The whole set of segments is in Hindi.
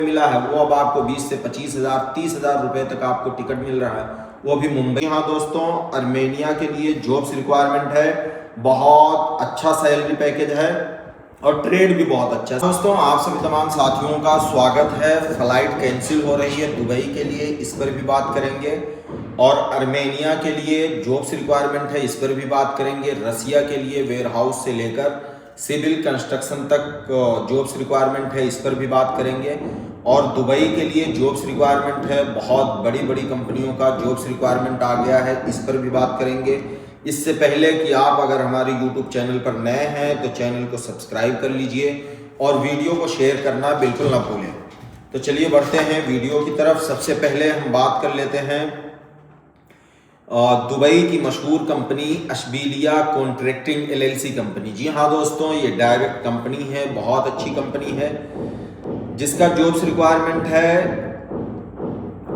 मिला है वो अब आपको 20 से 25,000 30,000 रुपए तक आपको टिकट मिल रहा है, वो भी मुंबई। हाँ दोस्तों, आर्मेनिया के लिए जॉब्स रिक्वायरमेंट है, बहुत अच्छा सैलरी पैकेज है और ट्रेड भी बहुत अच्छा है। दोस्तों आप सभी तमाम साथियों का स्वागत है। फ्लाइट कैंसिल हो रही है दुबई के लिए, इस पर भी बात करेंगे, और आर्मेनिया के लिए जॉब्स रिक्वायरमेंट है, इस पर भी बात करेंगे। रसिया के लिए वेयर हाउस से लेकर सिविल कंस्ट्रक्शन तक जॉब्स रिक्वायरमेंट है, इस पर भी बात करेंगे। और दुबई के लिए जॉब्स रिक्वायरमेंट है, बहुत बड़ी बड़ी कंपनियों का जॉब्स रिक्वायरमेंट आ गया है, इस पर भी बात करेंगे। इससे पहले कि आप अगर हमारे YouTube चैनल पर नए हैं तो चैनल को सब्सक्राइब कर लीजिए और वीडियो को शेयर करना बिल्कुल ना भूलें। तो चलिए बढ़ते हैं वीडियो की तरफ। सबसे पहले हम बात कर लेते हैं दुबई की मशहूर कंपनी अशबीलिया कॉन्ट्रैक्टिंग LLC कंपनी। जी हाँ दोस्तों, ये डायरेक्ट कंपनी है, बहुत अच्छी कंपनी है, जिसका जॉब्स रिक्वायरमेंट है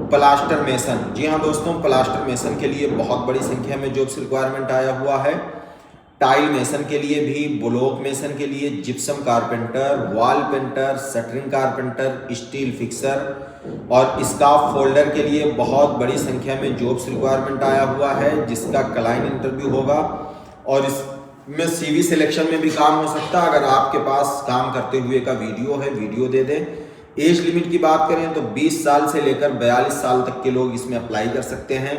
प्लास्टर मेसन। जी हाँ दोस्तों, प्लास्टर मेसन के लिए बहुत बड़ी संख्या में जॉब्स रिक्वायरमेंट आया हुआ है। टाइल मेसन के लिए भी, ब्लॉक मेसन के लिए, gypsum carpenter, wall painter, shuttering carpenter, steel fixer और स्काफ फोल्डर के लिए बहुत बड़ी संख्या में जॉब्स रिक्वायरमेंट आया हुआ है, जिसका क्लाइंट इंटरव्यू होगा और इसमें CV सिलेक्शन में भी काम हो सकता है। अगर आपके पास काम करते हुए का वीडियो है, वीडियो दे दें। एज लिमिट की बात करें तो 20 साल से लेकर 42 साल तक के लोग इसमें अप्लाई कर सकते हैं।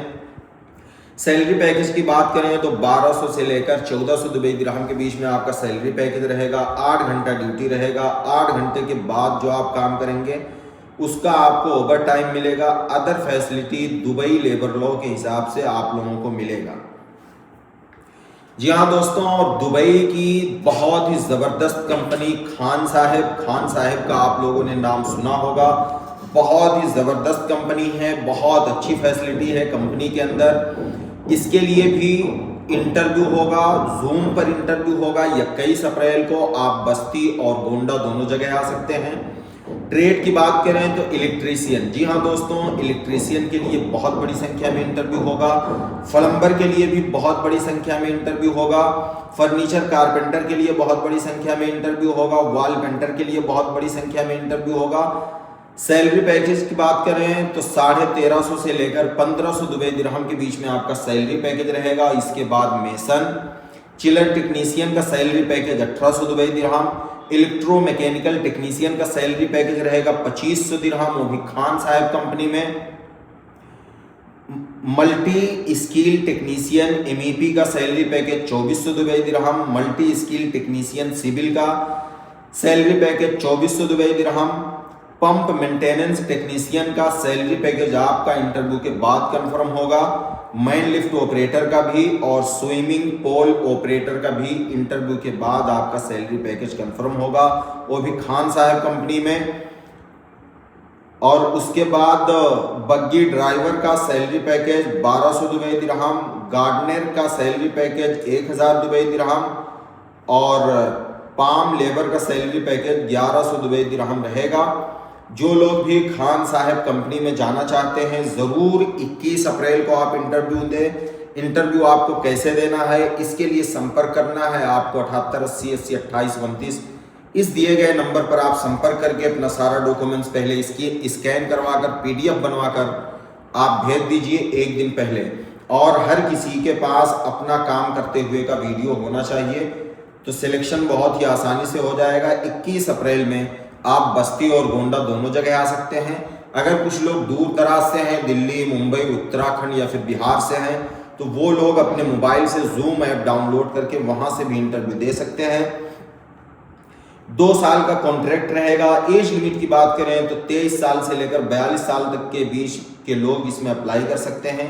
सैलरी पैकेज की बात करें तो 1200 से लेकर 1400 दुबई दिरहम के बीच में आपका सैलरी पैकेज रहेगा। 8 घंटा ड्यूटी रहेगा, 8 घंटे के बाद जो आप काम करेंगे उसका आपको ओवर टाइम मिलेगा। Other facility Dubai labour law के हिसाब से आप लोगों को मिलेगा। जी हाँ दोस्तों, और दुबई की बहुत ही ज़बरदस्त कंपनी खान साहिब का आप लोगों ने नाम सुना होगा। बहुत ही ज़बरदस्त कंपनी है, बहुत अच्छी फैसिलिटी है कंपनी के अंदर। इसके लिए भी इंटरव्यू होगा, जूम पर इंटरव्यू होगा। 21 अप्रैल को आप बस्ती और गोंडा दोनों जगह आ सकते हैं। ट्रेड की बात करें तो इलेक्ट्रीशियन, जी हाँ दोस्तों, इलेक्ट्रीशियन के लिए बहुत बड़ी संख्या में इंटरव्यू होगा। प्लम्बर के लिए भी बहुत बड़ी संख्या में इंटरव्यू होगा। फर्नीचर कारपेंटर के लिए बहुत बड़ी संख्या में इंटरव्यू होगा। वॉल पेंटर के लिए बहुत बड़ी संख्या में इंटरव्यू होगा। सैलरी पैकेज की बात करें तो 1350 से लेकर 1500 दुबई दिरहम के बीच में आपका सैलरी पैकेज रहेगा। इसके बाद मेसन चिलर टेक्नीशियन का सैलरी पैकेज 1800 दुबई दिरहम। इलेक्ट्रो मैकेनिकल टेक्नीशियन का सैलरी पैकेज रहेगा 2500 दिरहम, वो भी खान साहिब कंपनी में। मल्टी स्किल टेक्नीशियन MEP का सैलरी पैकेज 2400 दुबई दिरहम। मल्टी स्किल टेक्नीशियन सिविल का सैलरी पैकेज 2400 दुबई दिरहम। पंप मेंटेनेंस टेक्नीशियन का सैलरी पैकेज आपका इंटरव्यू के बाद कंफर्म होगा। मैन लिफ्ट ऑपरेटर का भी और स्विमिंग पूल ऑपरेटर का भी इंटरव्यू के बाद आपका सैलरी पैकेज कंफर्म होगा, वो भी खान साहिब कंपनी में। और उसके बाद बग्गी ड्राइवर का सैलरी पैकेज 1200 दुबई दिरहम। गार्डनर का सैलरी पैकेज 1000 दुबई दिरहम और पाम लेबर का सैलरी पैकेज 1100 दुबई दिरहम रहेगा। जो लोग भी खान साहिब कंपनी में जाना चाहते हैं, ज़रूर 21 अप्रैल को आप इंटरव्यू दें। इंटरव्यू आपको कैसे देना है, इसके लिए संपर्क करना है आपको 78 80 80 28 29 इस दिए गए नंबर पर आप संपर्क करके अपना सारा डॉक्यूमेंट्स पहले इसकी स्कैन करवाकर PDF बनवाकर आप भेज दीजिए 1 दिन पहले। और हर किसी के पास अपना काम करते हुए का वीडियो होना चाहिए, तो सिलेक्शन बहुत ही आसानी से हो जाएगा। 21 अप्रैल में आप बस्ती और गोंडा दोनों जगह आ सकते हैं। अगर कुछ लोग दूर दराज से हैं, दिल्ली, मुंबई, उत्तराखंड या फिर बिहार से हैं, तो वो लोग अपने मोबाइल से जूम ऐप डाउनलोड करके वहां से भी इंटरव्यू दे सकते हैं। 2 साल का कॉन्ट्रैक्ट रहेगा। एज लिमिट की बात करें तो 23 साल से लेकर 42 साल तक के बीच के लोग इसमें अप्लाई कर सकते हैं।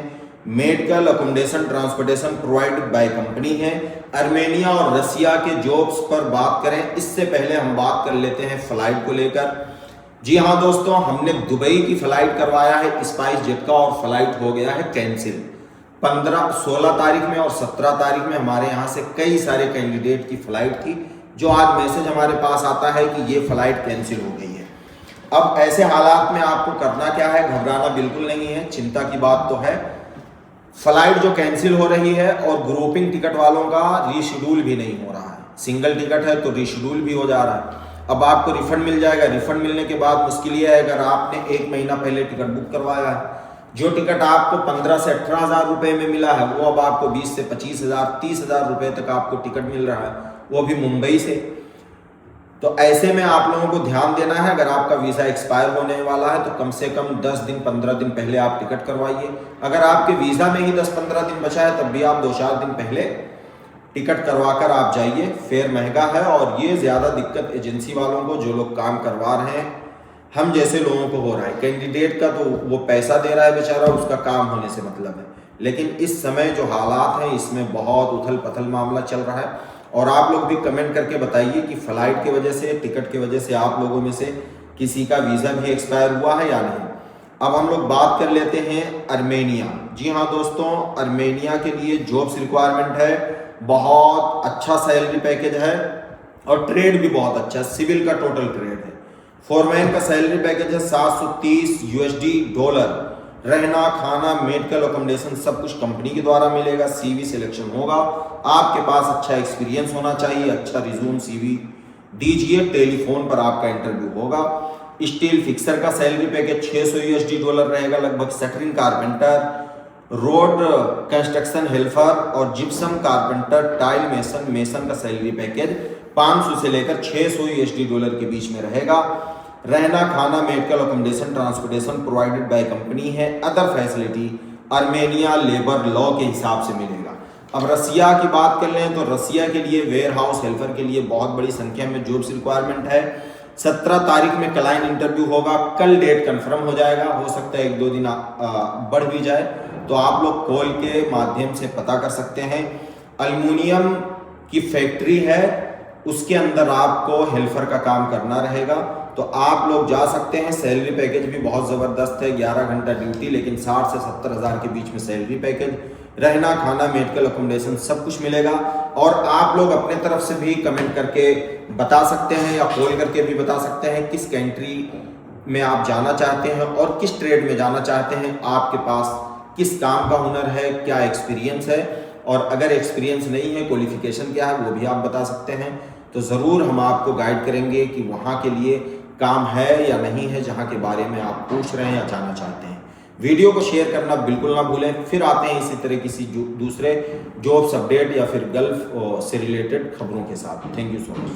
Medical accommodation transportation provided by company है। आर्मेनिया और रसिया के जॉब्स पर बात करें, इससे पहले हम बात कर लेते हैं फ्लाइट को लेकर। जी हाँ दोस्तों, हमने दुबई की फ्लाइट करवाया है स्पाइस जेट का और फ्लाइट हो गया है कैंसिल। 16 तारीख में और 17 तारीख में हमारे यहाँ से कई सारे कैंडिडेट की फ्लाइट थी, जो आज मैसेज हमारे पास आता है कि ये फ्लाइट कैंसिल हो गई है। अब ऐसे हालात में आपको करना क्या है, घबराना बिल्कुल नहीं है, चिंता की बात तो है। फ्लाइट जो कैंसिल हो रही है और ग्रुपिंग टिकट वालों का रीशेड्यूल भी नहीं हो रहा है। सिंगल टिकट है तो रीशेड्यूल भी हो जा रहा है। अब आपको रिफंड मिल जाएगा। रिफंड मिलने के बाद मुश्किल ये है, अगर आपने 1 महीना पहले टिकट बुक करवाया है, जो टिकट आपको 15 से 18,000 रुपये में मिला है, वो अब आपको 20 से 25,000 30,000 रुपये तक आपको टिकट मिल रहा है, वो भी मुंबई से। तो ऐसे में आप लोगों को ध्यान देना है, अगर आपका वीज़ा एक्सपायर होने वाला है तो कम से कम 10 दिन 15 दिन पहले आप टिकट करवाइए। अगर आपके वीज़ा में ही 10-15 दिन बचा है तब भी आप 2-4 दिन पहले टिकट करवा कर आप जाइए। फेयर महंगा है और ये ज़्यादा दिक्कत एजेंसी वालों को, जो लोग काम करवा रहे हैं, हम जैसे लोगों को हो रहा है। कैंडिडेट का तो वो पैसा दे रहा है बेचारा, उसका काम होने से मतलब है, लेकिन इस समय जो हालात हैं इसमें बहुत उथल पथल मामला चल रहा है। और आप लोग भी कमेंट करके बताइए कि फ्लाइट की वजह से, टिकट की वजह से आप लोगों में से किसी का वीज़ा भी एक्सपायर हुआ है या नहीं। अब हम लोग बात कर लेते हैं अर्मेनिया। जी हाँ दोस्तों, अर्मेनिया के लिए जॉब्स रिक्वायरमेंट है, बहुत अच्छा सैलरी पैकेज है और ट्रेड भी बहुत अच्छा है, सिविल का टोटल ट्रेड है। फोरमैन का सैलरी पैकेज है $730। रहना, खाना, मेडिकल अकोमोडेशन सब कुछ कंपनी के द्वारा मिलेगा। सीवी सिलेक्शन होगा, आपके पास अच्छा एक्सपीरियंस होना चाहिए, अच्छा रिज्यूम सीवी दीजिए, टेलीफोन पर आपका इंटरव्यू होगा। स्टील फिक्सर का सैलरी पैकेज $600 रहेगा लगभग। Shuttering carpenter, road construction helper और जिप्सम कारपेंटर, टाइल मेसन का सैलरी पैकेज 500 से लेकर $600 के बीच में रहेगा। रहना, खाना, medical accommodation, transportation provided by company है। Other facility Armenia labour law के हिसाब से मिलेगा। अब रसिया की बात कर लें तो रसिया के लिए वेयर हाउस हेल्पर के लिए बहुत बड़ी संख्या में जॉब्स रिक्वायरमेंट है। 17 तारीख में क्लाइंट इंटरव्यू होगा, कल डेट कंफर्म हो जाएगा, हो सकता है 1-2 दिन बढ़ भी जाए, तो आप लोग कॉल के माध्यम से पता कर सकते हैं। एल्युमिनियम की फैक्ट्री है, उसके अंदर आपको हेल्पर का काम करना रहेगा, तो आप लोग जा सकते हैं। सैलरी पैकेज भी बहुत ज़बरदस्त है, 11 घंटा ड्यूटी, लेकिन 60 से 70 हज़ार के बीच में सैलरी पैकेज। रहना, खाना, मेडिकल अकोमोडेशन सब कुछ मिलेगा। और आप लोग अपने तरफ से भी कमेंट करके बता सकते हैं या कॉल करके भी बता सकते हैं किस कंट्री में आप जाना चाहते हैं और किस ट्रेड में जाना चाहते हैं, आपके पास किस काम का हुनर है, क्या एक्सपीरियंस है, और अगर एक्सपीरियंस नहीं है, क्वालिफिकेशन क्या है, वो भी आप बता सकते हैं। तो ज़रूर हम आपको गाइड करेंगे कि वहाँ के लिए काम है या नहीं है, जहाँ के बारे में आप पूछ रहे हैं या जानना चाहते हैं। वीडियो को शेयर करना बिल्कुल ना भूलें। फिर आते हैं इसी तरह किसी दूसरे जॉब्स अपडेट या फिर गल्फ से रिलेटेड खबरों के साथ। Thank you so much.